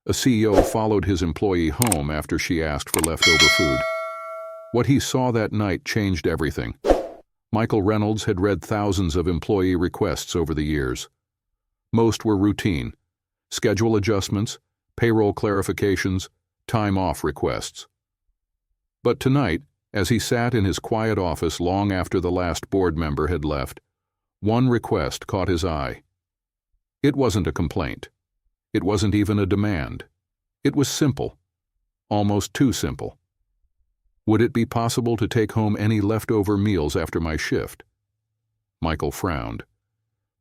A CEO followed his employee home after she asked for leftover food. What he saw that night changed everything. Michael Reynolds had read thousands of employee requests over the years. Most were routine: schedule adjustments, payroll clarifications, time-off requests. But tonight, as he sat in his quiet office long after the last board member had left, one request caught his eye. It wasn't a complaint. It wasn't even a demand. It was simple, almost too simple. Would it be possible to take home any leftover meals after my shift? Michael frowned.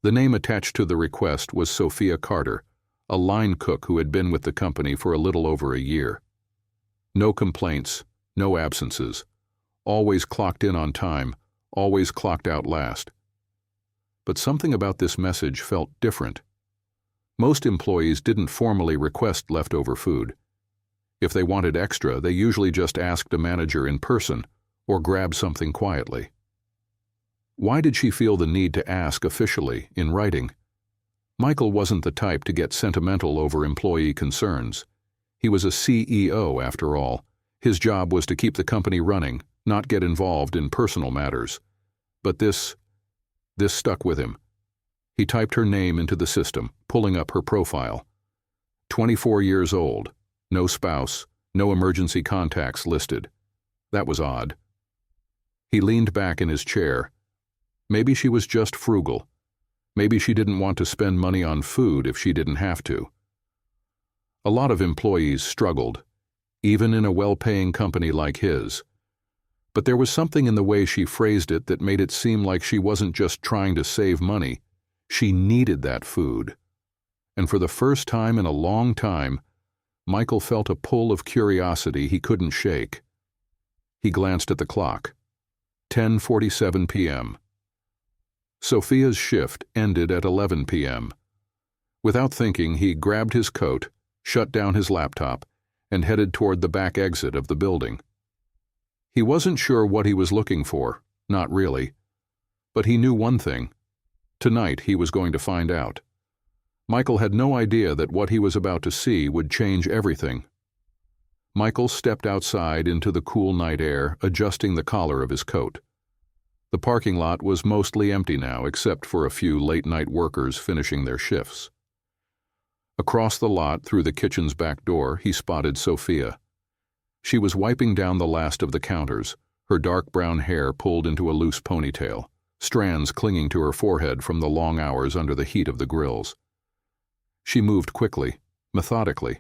The name attached to the request was Sofia Carter, a line cook who had been with the company for a little over a year. No complaints, no absences. Always clocked in on time, always clocked out last. But something about this message felt different. Most employees didn't formally request leftover food. If they wanted extra, they usually just asked a manager in person or grabbed something quietly. Why did she feel the need to ask officially, in writing? Michael wasn't the type to get sentimental over employee concerns. He was a CEO, after all. His job was to keep the company running, not get involved in personal matters. But this stuck with him. He typed her name into the system, pulling up her profile. 24 years old, no spouse, no emergency contacts listed. That was odd. He leaned back in his chair. Maybe she was just frugal. Maybe she didn't want to spend money on food if she didn't have to. A lot of employees struggled, even in a well-paying company like his. But there was something in the way she phrased it that made it seem like she wasn't just trying to save money. She needed that food. And for the first time in a long time, Michael felt a pull of curiosity he couldn't shake. He glanced at the clock. 10:47 p.m. Sofia's shift ended at 11 p.m. Without thinking, he grabbed his coat, shut down his laptop, and headed toward the back exit of the building. He wasn't sure what he was looking for, not really. But he knew one thing. Tonight he was going to find out. Michael had no idea that what he was about to see would change everything. Michael stepped outside into the cool night air, adjusting the collar of his coat. The parking lot was mostly empty now, except for a few late-night workers finishing their shifts. Across the lot, through the kitchen's back door, he spotted Sofia. She was wiping down the last of the counters, her dark brown hair pulled into a loose ponytail, strands clinging to her forehead from the long hours under the heat of the grills. She moved quickly, methodically,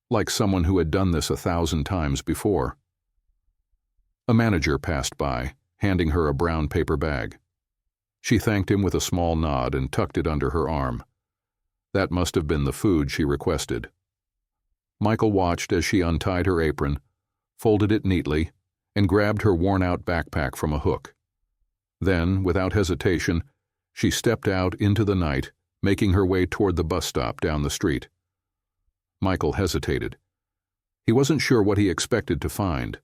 like someone who had done this 1,000 times before. A manager passed by, handing her a brown paper bag. She thanked him with a small nod and tucked it under her arm. That must have been the food she requested. Michael watched as she untied her apron, folded it neatly, and grabbed her worn-out backpack from a hook. Then, without hesitation, she stepped out into the night, making her way toward the bus stop down the street. Michael hesitated. He wasn't sure what he expected to find,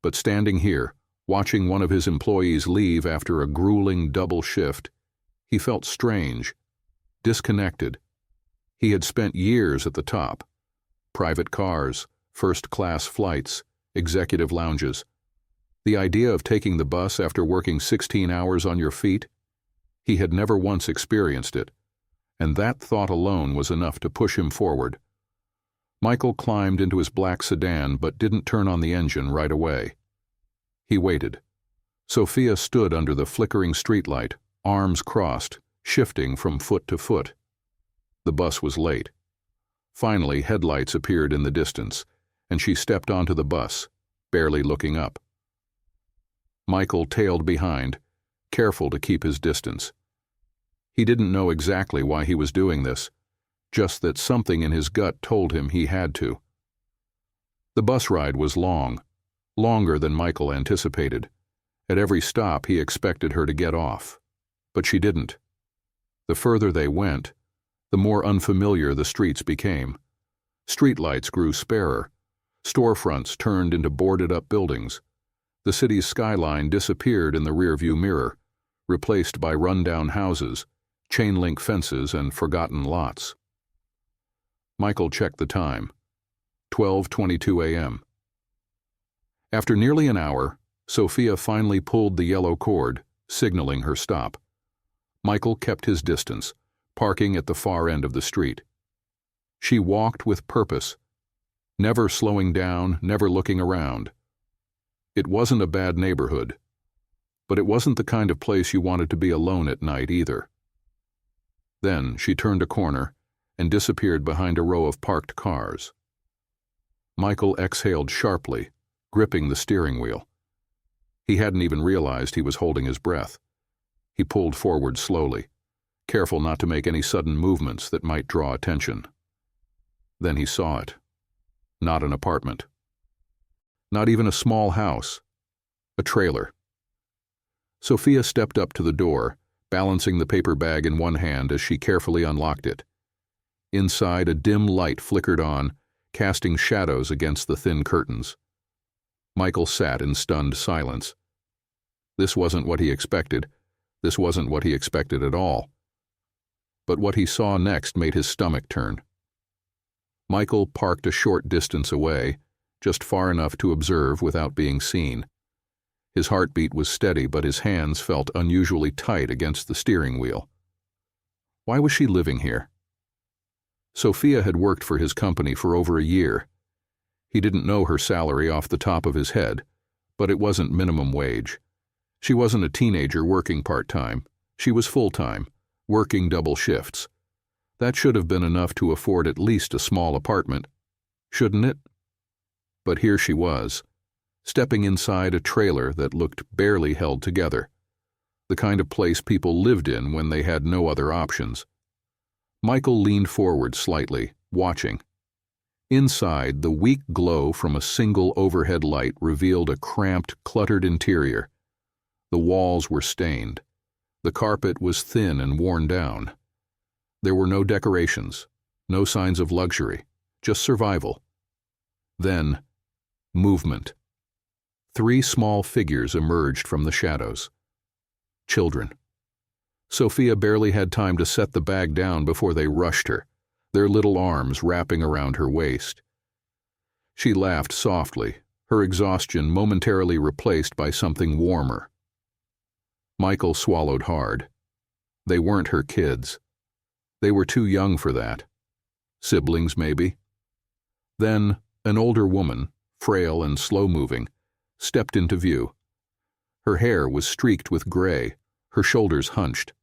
but standing here, watching one of his employees leave after a grueling double shift, he felt strange, disconnected. He had spent years at the top. Private cars, first-class flights, executive lounges. The idea of taking the bus after working 16 hours on your feet? He had never once experienced it, and that thought alone was enough to push him forward. Michael climbed into his black sedan but didn't turn on the engine right away. He waited. Sofia stood under the flickering streetlight, arms crossed, shifting from foot to foot. The bus was late. Finally, headlights appeared in the distance, and she stepped onto the bus, barely looking up. Michael tailed behind, careful to keep his distance. He didn't know exactly why he was doing this, just that something in his gut told him he had to. The bus ride was long, longer than Michael anticipated. At every stop he expected her to get off, but she didn't. The further they went, the more unfamiliar the streets became. Streetlights grew sparer. Storefronts turned into boarded-up buildings. The city's skyline disappeared in the rearview mirror, replaced by run-down houses, chain-link fences, and forgotten lots. Michael checked the time. 12:22 a.m. After nearly an hour, Sofia finally pulled the yellow cord, signaling her stop. Michael kept his distance, parking at the far end of the street. She walked with purpose, never slowing down, never looking around. It wasn't a bad neighborhood, but it wasn't the kind of place you wanted to be alone at night either. Then she turned a corner and disappeared behind a row of parked cars. Michael exhaled sharply, gripping the steering wheel. He hadn't even realized he was holding his breath. He pulled forward slowly, careful not to make any sudden movements that might draw attention. Then he saw it. Not an apartment. Not even a small house. A trailer. Sofia stepped up to the door, balancing the paper bag in one hand as she carefully unlocked it. Inside, a dim light flickered on, casting shadows against the thin curtains. Michael sat in stunned silence. This wasn't what he expected. This wasn't what he expected at all. But what he saw next made his stomach turn. Michael parked a short distance away, just far enough to observe without being seen. His heartbeat was steady, but his hands felt unusually tight against the steering wheel. Why was she living here? Sofia had worked for his company for over a year. He didn't know her salary off the top of his head, but it wasn't minimum wage. She wasn't a teenager working part-time. She was full-time, working double shifts. That should have been enough to afford at least a small apartment, shouldn't it? But here she was, stepping inside a trailer that looked barely held together, the kind of place people lived in when they had no other options. Michael leaned forward slightly, watching. Inside, the weak glow from a single overhead light revealed a cramped, cluttered interior. The walls were stained. The carpet was thin and worn down. There were no decorations, no signs of luxury, just survival. Then, movement. 3 small figures emerged from the shadows. Children. Sofia barely had time to set the bag down before they rushed her, their little arms wrapping around her waist. She laughed softly, her exhaustion momentarily replaced by something warmer. Michael swallowed hard. They weren't her kids. They were too young for that. Siblings, maybe. Then, an older woman, frail and slow-moving, stepped into view. Her hair was streaked with gray, her shoulders hunched.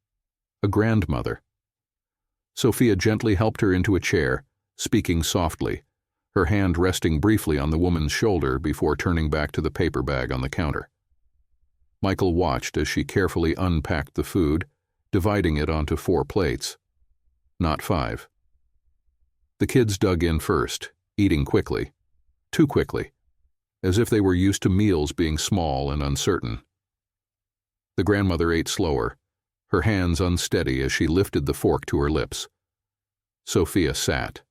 A grandmother. Sofia gently helped her into a chair, speaking softly, her hand resting briefly on the woman's shoulder before turning back to the paper bag on the counter. Michael watched as she carefully unpacked the food, dividing it onto 4 plates. Not 5. The kids dug in first, eating quickly. Too quickly, as if they were used to meals being small and uncertain. The grandmother ate slower, her hands unsteady as she lifted the fork to her lips. Sofia sat.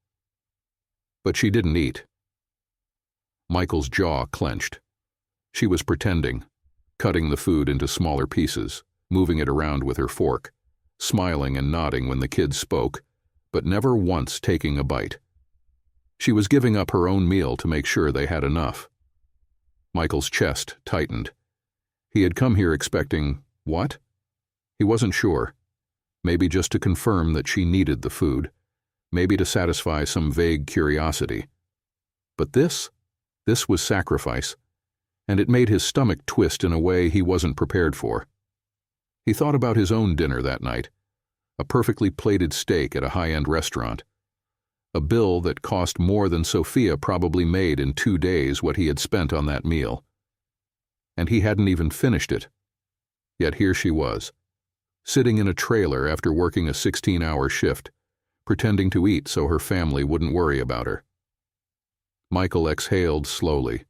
But she didn't eat. Michael's jaw clenched. She was pretending, cutting the food into smaller pieces, moving it around with her fork, smiling and nodding when the kids spoke, but never once taking a bite. She was giving up her own meal to make sure they had enough. Michael's chest tightened. He had come here expecting, what? He wasn't sure. Maybe just to confirm that she needed the food. Maybe to satisfy some vague curiosity. But this was sacrifice, and it made his stomach twist in a way he wasn't prepared for. He thought about his own dinner that night, a perfectly plated steak at a high-end restaurant, a bill that cost more than Sofia probably made in 2 days what he had spent on that meal. And he hadn't even finished it. Yet here she was, sitting in a trailer after working a 16-hour shift, pretending to eat so her family wouldn't worry about her. Michael exhaled slowly,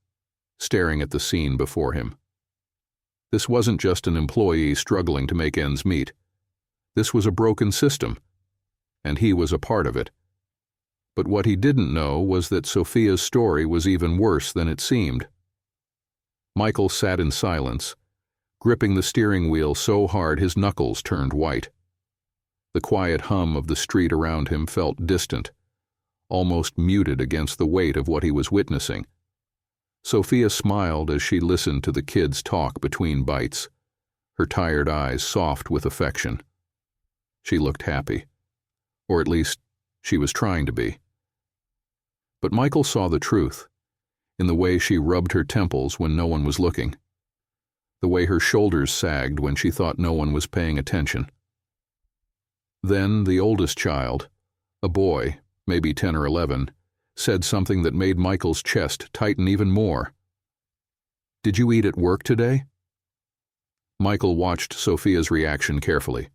staring at the scene before him. This wasn't just an employee struggling to make ends meet. This was a broken system, and he was a part of it. But what he didn't know was that Sofia's story was even worse than it seemed. Michael sat in silence, gripping the steering wheel so hard his knuckles turned white. The quiet hum of the street around him felt distant, almost muted against the weight of what he was witnessing. Sofia smiled as she listened to the kids talk between bites, her tired eyes soft with affection. She looked happy, or at least she was trying to be. But Michael saw the truth in the way she rubbed her temples when no one was looking, the way her shoulders sagged when she thought no one was paying attention. Then the oldest child, a boy, maybe 10 or 11, said something that made Michael's chest tighten even more. "Did you eat at work today?" Michael watched Sofia's reaction carefully.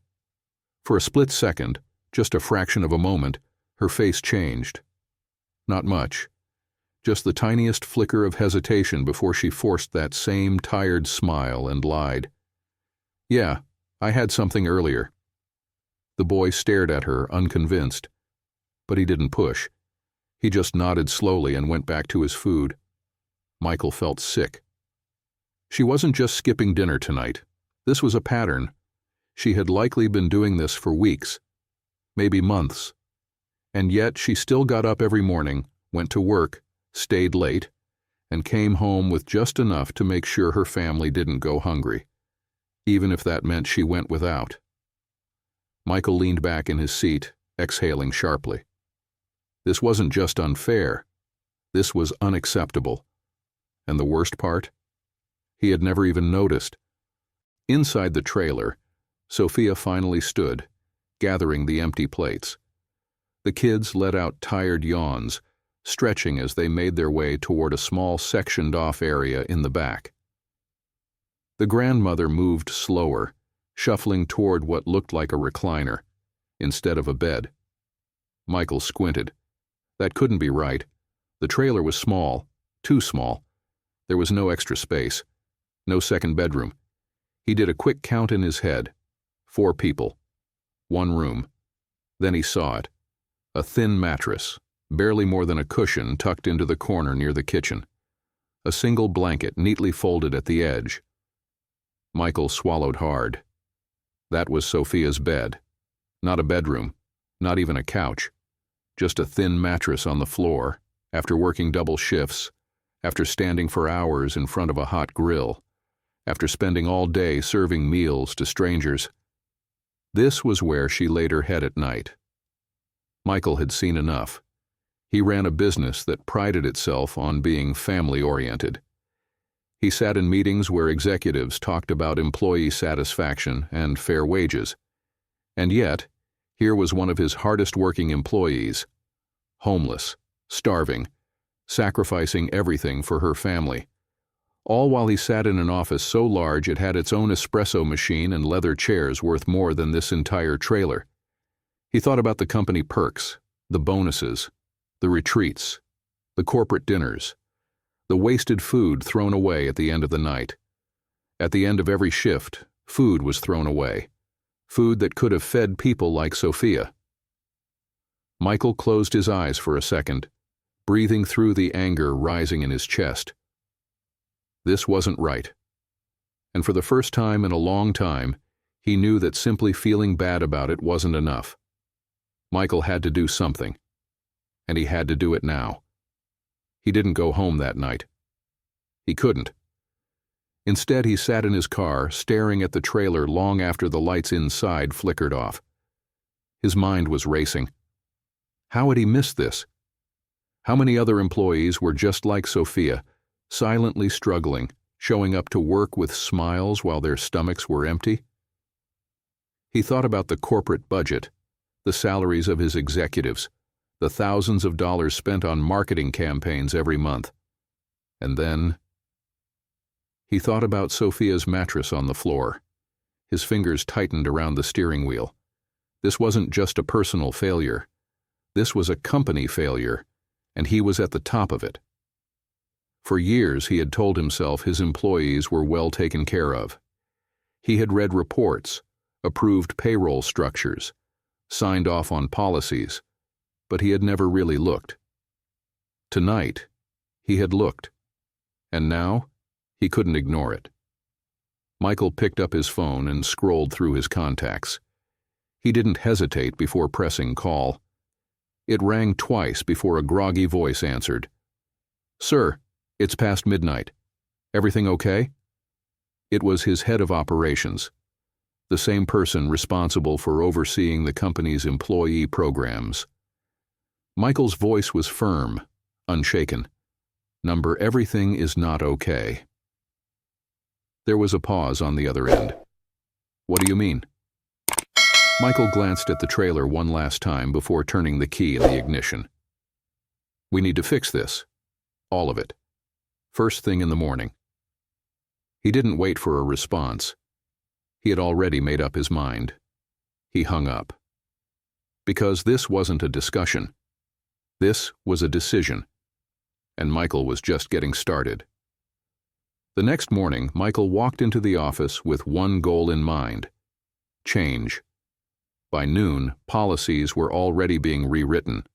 For a split second, just a fraction of a moment, her face changed. Not much, just the tiniest flicker of hesitation before she forced that same tired smile and lied. "Yeah, I had something earlier." The boy stared at her, unconvinced, but he didn't push. He just nodded slowly and went back to his food. Michael felt sick. She wasn't just skipping dinner tonight. This was a pattern. She had likely been doing this for weeks, maybe months. And yet she still got up every morning, went to work, stayed late, and came home with just enough to make sure her family didn't go hungry, even if that meant she went without. Michael leaned back in his seat, exhaling sharply. This wasn't just unfair. This was unacceptable. And the worst part? He had never even noticed. Inside the trailer, Sofia finally stood, gathering the empty plates. The kids let out tired yawns, stretching as they made their way toward a small sectioned-off area in the back. The grandmother moved slower, shuffling toward what looked like a recliner, instead of a bed. Michael squinted. That couldn't be right. The trailer was small, too small. There was no extra space, no second bedroom. He did a quick count in his head. 4 people. 1 room. Then he saw it. A thin mattress, barely more than a cushion, tucked into the corner near the kitchen. A single blanket neatly folded at the edge. Michael swallowed hard. That was Sofia's bed. Not a bedroom, not even a couch. Just a thin mattress on the floor, after working double shifts, after standing for hours in front of a hot grill, after spending all day serving meals to strangers. This was where she laid her head at night. Michael had seen enough. He ran a business that prided itself on being family-oriented. He sat in meetings where executives talked about employee satisfaction and fair wages. And yet, here was one of his hardest-working employees, homeless, starving, sacrificing everything for her family, all while he sat in an office so large it had its own espresso machine and leather chairs worth more than this entire trailer. He thought about the company perks, the bonuses, the retreats, the corporate dinners, the wasted food thrown away at the end of the night. At the end of every shift, food was thrown away, food that could have fed people like Sofia. Michael closed his eyes for a second, breathing through the anger rising in his chest. This wasn't right. And for the first time in a long time, he knew that simply feeling bad about it wasn't enough. Michael had to do something, and he had to do it now. He didn't go home that night. He couldn't. Instead, he sat in his car, staring at the trailer long after the lights inside flickered off. His mind was racing. How had he missed this? How many other employees were just like Sofia, silently struggling, showing up to work with smiles while their stomachs were empty? He thought about the corporate budget, the salaries of his executives, the thousands of dollars spent on marketing campaigns every month. And then he thought about Sofia's mattress on the floor. His fingers tightened around the steering wheel. This wasn't just a personal failure. This was a company failure, and he was at the top of it. For years he had told himself his employees were well taken care of. He had read reports, approved payroll structures, signed off on policies, but he had never really looked. Tonight, he had looked, and now he couldn't ignore it. Michael picked up his phone and scrolled through his contacts. He didn't hesitate before pressing call. It rang twice before a groggy voice answered. "Sir, it's past midnight. Everything okay?" It was his head of operations, the same person responsible for overseeing the company's employee programs. Michael's voice was firm, unshaken. "Number, everything is not okay." There was a pause on the other end. "What do you mean?" Michael glanced at the trailer one last time before turning the key in the ignition. "We need to fix this. All of it. First thing in the morning." He didn't wait for a response. He had already made up his mind. He hung up. Because this wasn't a discussion. This was a decision. And Michael was just getting started. The next morning, Michael walked into the office with one goal in mind: change. By noon, policies were already being rewritten.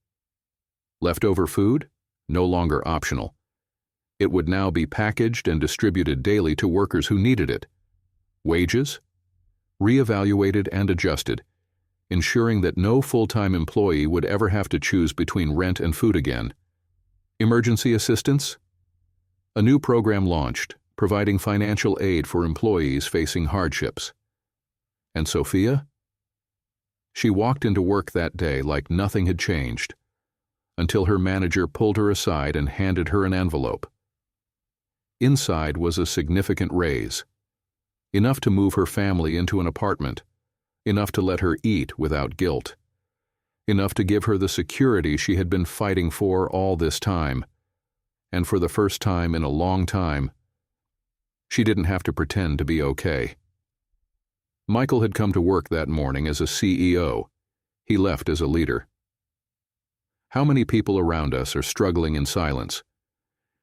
Leftover food? No longer optional. It would now be packaged and distributed daily to workers who needed it. Wages? Reevaluated and adjusted, ensuring that no full-time employee would ever have to choose between rent and food again. Emergency assistance? A new program launched, providing financial aid for employees facing hardships. And Sofia? She walked into work that day like nothing had changed, until her manager pulled her aside and handed her an envelope. Inside was a significant raise, enough to move her family into an apartment, enough to let her eat without guilt, enough to give her the security she had been fighting for all this time, and for the first time in a long time, she didn't have to pretend to be okay. Michael had come to work that morning as a CEO. He left as a leader. How many people around us are struggling in silence?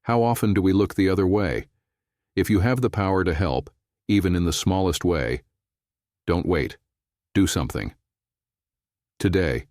How often do we look the other way? If you have the power to help, even in the smallest way, don't wait. Do something. Today,